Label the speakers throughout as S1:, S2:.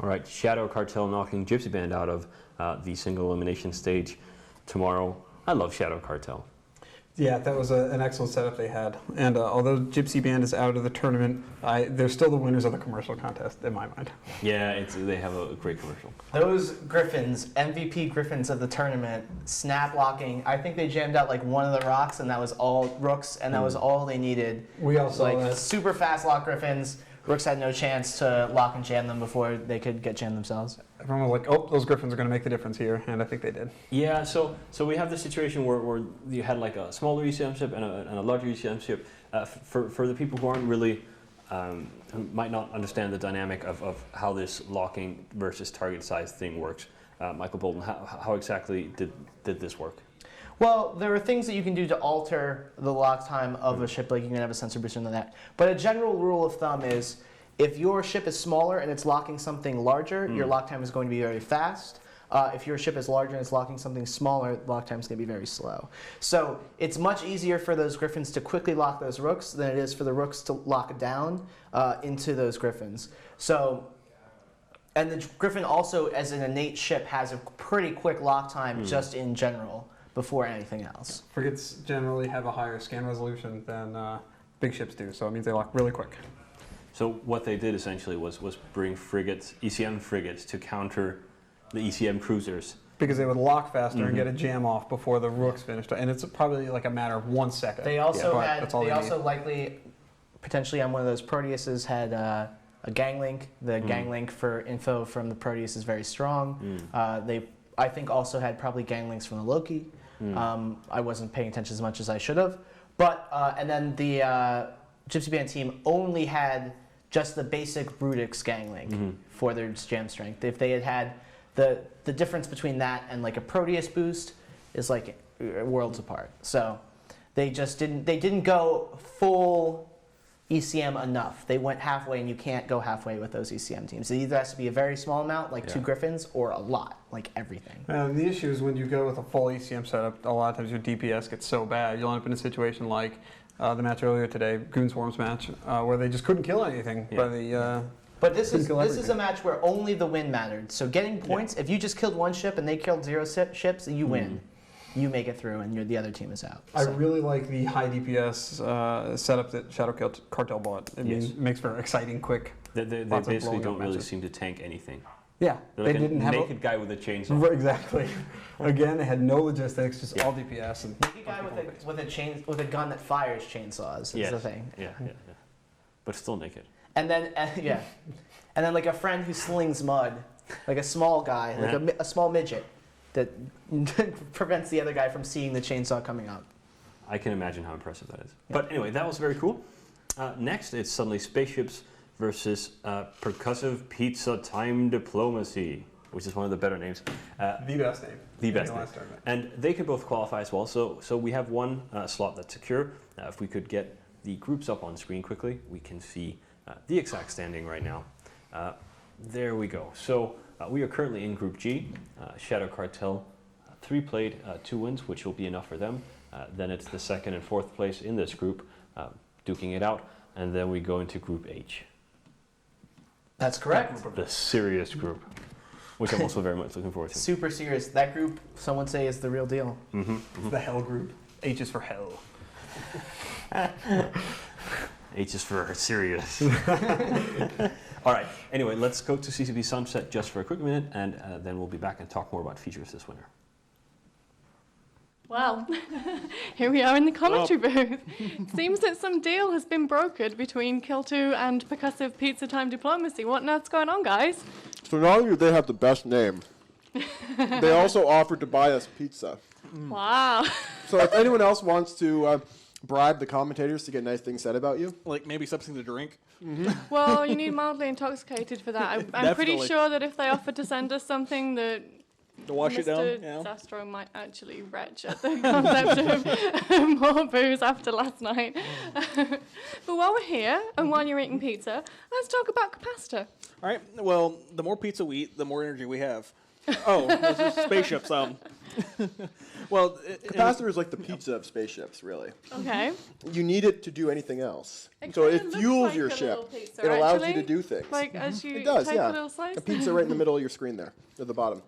S1: All right, Shadow Cartel knocking Gypsy Band out of the single elimination stage tomorrow. I love Shadow Cartel.
S2: Yeah, that was an excellent setup they had. And although Gypsy Band is out of the tournament, they're still the winners of the commercial contest, in my mind.
S1: Yeah, they have a great commercial.
S3: Those Griffins, MVP Griffins of the tournament, snap locking. I think they jammed out like one of the rocks, and that was all Rooks, and that was all they needed.
S2: We all saw
S3: like
S2: that.
S3: super fast lock Griffins. Rooks had no chance to lock and jam them before they could get jammed themselves.
S2: Everyone was like, oh, those Griffins are going to make the difference here, and I think they did.
S1: Yeah, so we have the situation where you had like a smaller ECM ship and a larger ECM ship. For the people who aren't really, who might not understand the dynamic of how this locking versus target size thing works, Michael Bolton, how exactly did this work?
S3: Well, there are things that you can do to alter the lock time of a ship, like you can have a sensor booster and that. But a general rule of thumb is if your ship is smaller and it's locking something larger, your lock time is going to be very fast. If your ship is larger and it's locking something smaller, lock time is going to be very slow. So it's much easier for those Griffins to quickly lock those Rooks than it is for the Rooks to lock down into those Griffins. So, and the Griffin also, as an innate ship, has a pretty quick lock time just in general before anything else.
S2: Frigates generally have a higher scan resolution than big ships do, so it means they lock really quick.
S1: So what they did essentially was bring frigates, ECM frigates, to counter the ECM cruisers.
S2: Because they would lock faster and get a jam off before the Rooks finished, and it's probably like a matter of 1 second.
S3: They also
S2: need.
S3: likely, potentially on one of those Proteuses, had a gang link. The gang link for info from the Proteus is very strong. I think also had probably gang links from the Loki. I wasn't paying attention as much as I should have. But, and then the Gypsy Band team only had just the basic Brutix gang link for their jam strength. If they had the difference between that and like a Proteus boost is like worlds apart. So they just didn't go full ECM enough. They went halfway, and you can't go halfway with those ECM teams. It either has to be a very small amount, like 2 Griffins, or a lot, like everything.
S2: The issue is when you go with a full ECM setup, a lot of times your DPS gets so bad, you'll end up in a situation like the match earlier today, Goon Swarm's match, where they just couldn't kill anything by the...
S3: But this is a match where only the win mattered. So getting points, if you just killed 1 ship and they killed 0 ships, you win. You make it through, and the other team is out.
S2: I really like the high DPS setup that Shadow Cartel bought. It makes for exciting, quick.
S1: They basically don't really seem to tank anything.
S2: Yeah,
S1: They're like
S2: they didn't have
S1: naked guy with a chainsaw.
S2: Exactly. Again, they had no logistics, just all DPS. And
S3: naked guy with a gun that fires chainsaws is the thing.
S1: Yeah. But still naked.
S3: And then and then like a friend who slings mud, like a small guy, like a small midget that prevents the other guy from seeing the chainsaw coming up.
S1: I can imagine how impressive that is. Yeah. But anyway, that was very cool. Next, it's suddenly spaceships versus percussive pizza time diplomacy, which is one of the better names.
S2: The best name.
S1: The best name. And they can both qualify as well. So we have one slot that's secure. If we could get the groups up on screen quickly, we can see the exact standing right now. There we go. So we are currently in Group G. Shadow Cartel, 3 played, 2 wins, which will be enough for them. Then it's the 2nd and 4th place in this group, duking it out. And then we go into Group H.
S3: That's correct.
S1: The serious group, which I'm also very much looking forward to.
S3: Super serious. That group, some would say, is the real deal.
S2: The Hell group. H is for hell.
S1: H is for serious. All right. Anyway, let's go to CCP Sunset just for a quick minute, and then we'll be back and talk more about features this winter.
S4: Well, here we are in the commentary booth. Seems that some deal has been brokered between Kill2 and Percussive Pizza Time Diplomacy. What on earth's going on, guys?
S5: So not only do they have the best name, they also offered to buy us pizza.
S4: Wow.
S5: So if anyone else wants to bribe the commentators to get nice things said about you.
S6: Like maybe something to drink?
S4: Well, you need mildly intoxicated for that. I'm pretty sure that if they offered to send us something that
S6: to wash it down?
S4: Mr. Zastro might actually retch at the concept of more booze after last night. But while we're here, and while you're eating pizza, let's talk about capacitor.
S6: All right. Well, the more pizza we eat, the more energy we have. Oh, those are spaceships. Well,
S5: Capacitor is like the pizza of spaceships, really.
S4: Okay.
S5: You need it to do anything else.
S4: It
S5: So
S4: kinda
S5: it
S4: looks
S5: fuels
S4: like
S5: your
S4: a
S5: ship.
S4: little pizza,
S5: It allows you
S4: actually.
S5: to do things.
S4: Like as you
S5: It does,
S4: take
S5: yeah.
S4: a little slice.
S5: A pizza right in the middle of your screen there, at the bottom.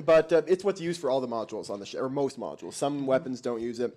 S5: But it's what's used for all the modules on the ship, or most modules. Some weapons don't use it,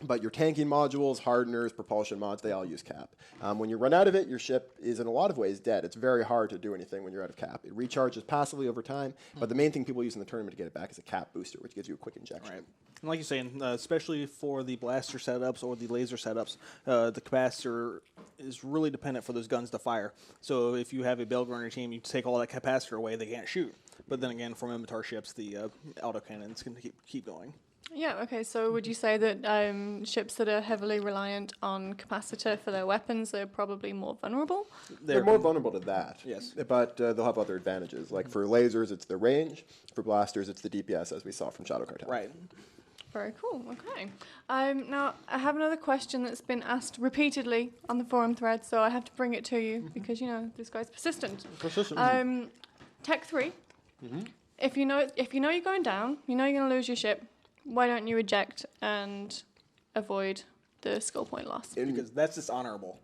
S5: but your tanking modules, hardeners, propulsion mods, they all use cap. When you run out of it, your ship is in a lot of ways dead. It's very hard to do anything when you're out of cap. It recharges passively over time, but the main thing people use in the tournament to get it back is a cap booster, which gives you a quick injection.
S6: right. And like you're saying, especially for the blaster setups or the laser setups, the capacitor is really dependent for those guns to fire. So if you have a Belger on your team, you take all that capacitor away, they can't shoot. But then again, from Inventar ships, the autocannons can keep going.
S4: Yeah, okay, so would you say that ships that are heavily reliant on capacitor for their weapons are probably more vulnerable?
S5: They're more vulnerable to that.
S6: Yes.
S5: But they'll have other advantages. Like for lasers, it's the range. For blasters, it's the DPS, as we saw from Shadow Cartel.
S6: Right.
S4: Very cool, okay. Now, I have another question that's been asked repeatedly on the forum thread, so I have to bring it to you because, you know, this guy's persistent. Tech 3, if you know you're going down, you know you're going to lose your ship, why don't you eject and avoid the skill point loss?
S6: Because that's dishonorable.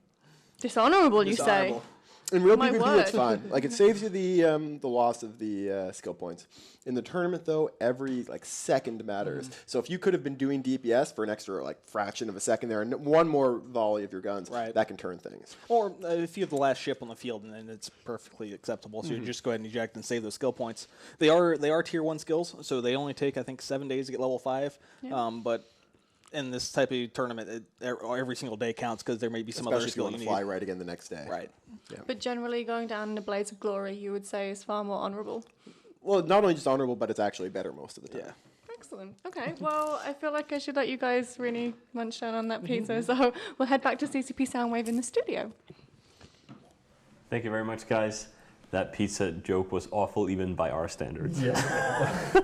S4: Dishonorable, you say?
S6: Dishonorable.
S5: In real
S4: My
S5: PvP, it's
S4: word.
S5: fine. Like it saves you the loss of the skill points. In the tournament, though, every second matters. So if you could have been doing DPS for an extra fraction of a second there, and one more volley of your guns,
S6: Right.
S5: that can turn things.
S6: Or if you have the last ship on the field, and then it's perfectly acceptable. So you just go ahead and eject and save those skill points. They are tier 1 skills, so they only take, I think, 7 days to get level 5.
S4: Yeah.
S6: But in this type of tournament, every single day counts because there may be some
S5: Especially
S6: other
S5: if you
S6: skill
S5: want
S6: you
S5: to
S6: need.
S5: fly right again the next day.
S6: Right.
S4: But generally, going down in a blaze of glory, you would say, is far more honourable.
S5: Well, not only just honorable, but it's actually better most of the time.
S6: Yeah.
S4: Excellent. Okay, well, I feel like I should let you guys really munch down on that pizza, so we'll head back to CCP Soundwave in the studio.
S1: Thank you very much, guys. That pizza joke was awful even by our standards.
S2: Yeah.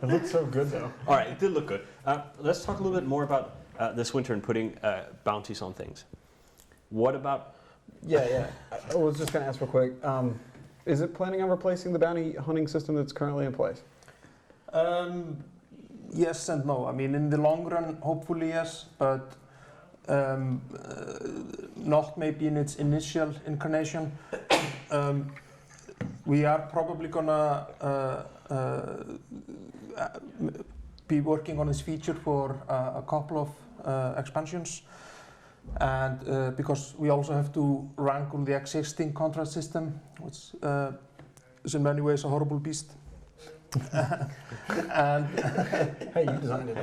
S2: It looks so good, though.
S1: All right, it did look good. Let's talk a little bit more about this winter and putting bounties on things. What about...
S2: Yeah. I was just going to ask real quick. Is it planning on replacing the bounty hunting system that's currently in place?
S7: Yes and no. I mean, in the long run, hopefully yes, but not maybe in its initial incarnation. We are probably gonna be working on this feature for a couple of expansions, and because we also have to wrangle the existing contract system, which is in many ways a horrible beast. And
S2: Hey, you designed it.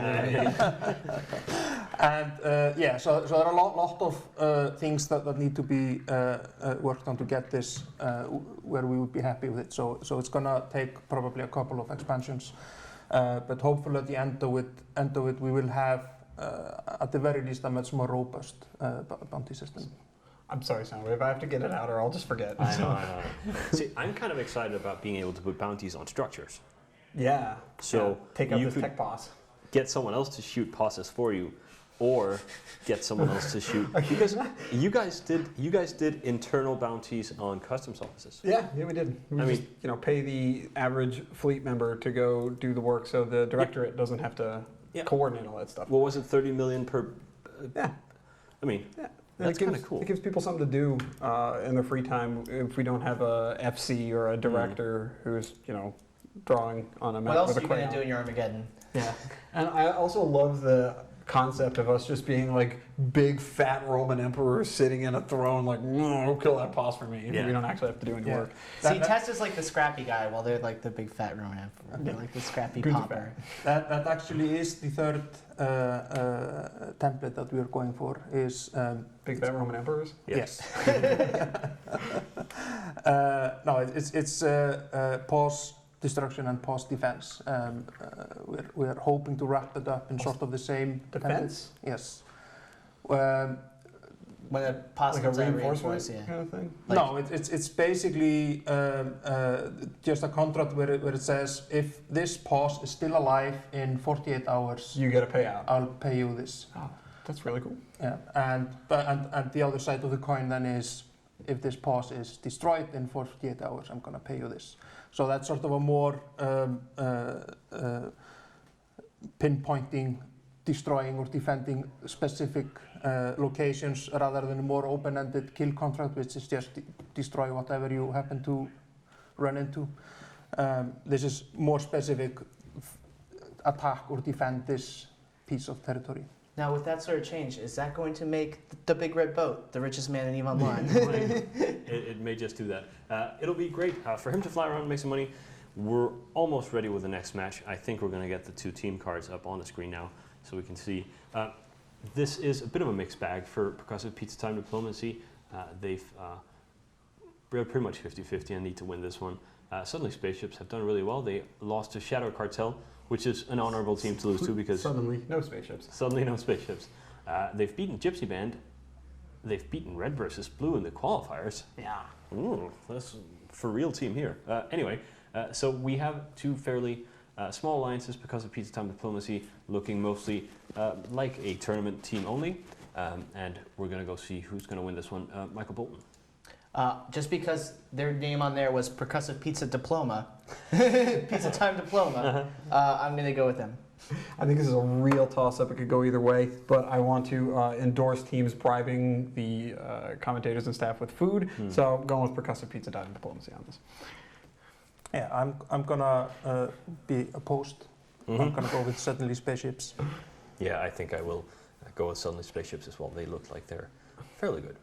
S7: and so there are a lot of things that need to be worked on to get this where we would be happy with it. So it's gonna take probably a couple of expansions, but hopefully at the end of it we will have at the very least a much more robust bounty system.
S2: I'm sorry, Soundwave. I have to get it out or I'll just forget.
S1: I know. See, I'm kind of excited about being able to put bounties on structures.
S2: Yeah.
S1: So
S2: yeah. Take out
S1: you
S2: this
S1: could
S2: tech boss.
S1: get someone else to shoot posses for you, or get someone else to shoot, because you guys did internal bounties on customs offices.
S2: Yeah, we did. We
S1: I
S2: just,
S1: mean-
S2: pay the average fleet member to go do the work, so the directorate doesn't have to coordinate all that stuff.
S1: What was it, 30 million per?
S2: Yeah.
S1: I mean,
S2: Yeah.
S1: that's kind of cool.
S2: It gives people something to do in their free time if we don't have a FC or a director who's, drawing on a map
S3: What else
S2: with
S3: are
S2: a
S3: you
S2: crayon.
S3: going to do in your Armageddon?
S2: Yeah. And I also love the concept of us just being like big fat Roman emperors sitting in a throne like, no, kill that boss for me.
S1: Yeah.
S2: We don't actually have to do any work.
S3: See, Tess is like the scrappy guy, while they're like the big fat Roman emperor. They're like the scrappy
S2: Good
S3: popper.
S7: That actually is the third template that we are going for. Is
S2: Big fat Roman emperors?
S7: yes. No, it's pause destruction and pause defense. We are hoping to wrap it up in sort of the same
S2: Defense?
S7: template. Yes.
S3: When a pause
S2: Like a
S3: comes out,
S2: reinforcement
S3: reinforce, yeah.
S2: kind of thing?
S7: No, it's basically just a contract where it says if this pause is still alive in 48 hours,
S2: You get a payout.
S7: I'll pay you this.
S2: Oh, that's really cool.
S7: Yeah, and the other side of the coin then is if this pause is destroyed in 48 hours, I'm gonna pay you this. So that's sort of a more pinpointing, destroying or defending specific locations rather than a more open-ended kill contract, which is just destroy whatever you happen to run into. This is more specific, attack or defend this piece of territory.
S3: Now, with that sort of change, is that going to make the big red boat the richest man in EVE Online?
S1: It may just do that. It'll be great for him to fly around and make some money. We're almost ready with the next match. I think we're going to get the 2 team cards up on the screen now so we can see. This is a bit of a mixed bag for Percussive Pizza Time Diplomacy. They're pretty much 50-50 and need to win this one. Suddenly Spaceships have done really well. They lost to Shadow Cartel, which is an honorable team to lose to because...
S2: Suddenly, no Spaceships.
S1: Suddenly no Spaceships. They've beaten Gypsy Band. They've beaten Red versus Blue in the qualifiers.
S3: Yeah.
S1: Ooh, that's for real team here. Anyway, so we have 2 fairly small alliances because of Pizza Time Diplomacy, looking mostly like a tournament team only. And we're going to go see who's going to win this one. Michael Bolton.
S3: Just because their name on there was Percussive Pizza Diploma, Pizza Time Diploma, I'm going to go with them.
S2: I think this is a real toss-up. It could go either way, but I want to endorse teams bribing the commentators and staff with food. So I'm going with Percussive Pizza Time Diplomacy on this.
S7: Yeah, I'm gonna be opposed. I'm gonna go with Suddenly Spaceships.
S1: Yeah, I think I will go with Suddenly Spaceships as well. They look like they're fairly good.